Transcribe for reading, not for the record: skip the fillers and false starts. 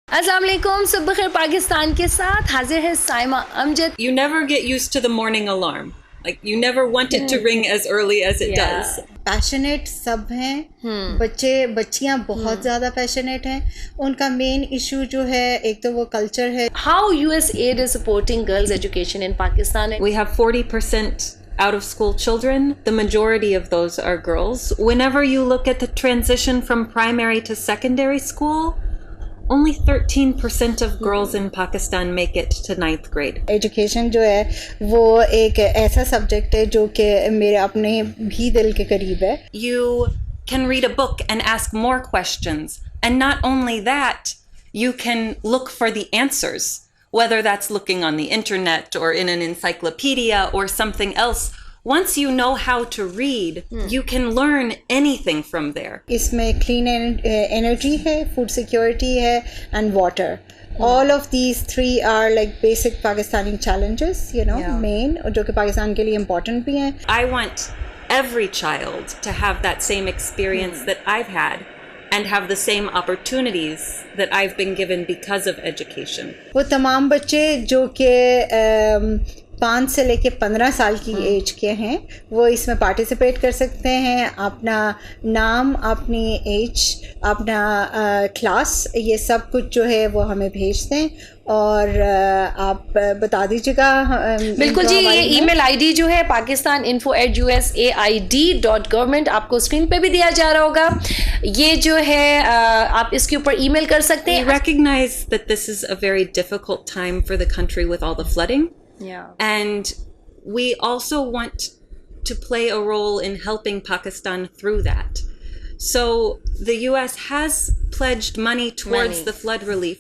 अस्सलाम वालेकुम, सुबह खैर पाकिस्तान के साथ हाजिर है Saima Amjad. You never get used to the morning alarm. Like, you never want it to ring as early as it does. Passionate सब हैं, बच्चे बच्चियां बहुत ज़्यादा पैशनेट हैं। उनका मेन इशू जो है, एक तो वो कल्चर है। How USAID is supporting girls' education in Pakistan? We have 40% out of school children. The majority of those are girls. Whenever you look at the transition from primary to secondary school, only 13% of girls in Pakistan make it to 9th grade. Education जो है वो एक ऐसा subject है जो कि मेरे अपने भी दिल के करीब है। You can read a book and ask more questions. And not only that, you can look for the answers, whether that's looking on the internet or in an encyclopedia or something else. Once you know how to read, you can learn anything from there. इसमें clean energy है, food security है and water. All of these three are like basic Pakistani challenges, main, जो कि पाकिस्तान के लिए important भी हैं। I want every child to have that same experience that I've had and have the same opportunities that I've been given because of education. वो तमाम बच्चे जो कि 5 से लेके 15 साल की एज के हैं, वो इसमें पार्टिसिपेट कर सकते हैं। अपना नाम, अपनी एज, अपना क्लास, ये सब कुछ जो है वो हमें भेज दें और आप बता दीजिएगा। बिल्कुल जी, ये ईमेल आईडी जो है pakistaninfo@usaid.government आपको स्क्रीन पे भी दिया जा रहा होगा। ये जो है आप इसके ऊपर ईमेल कर सकते हैं। We recognize that this is a very difficult time for the country with all the flooding. Yeah. And we also want to play a role in helping Pakistan through that. So the US has pledged money towards the flood relief,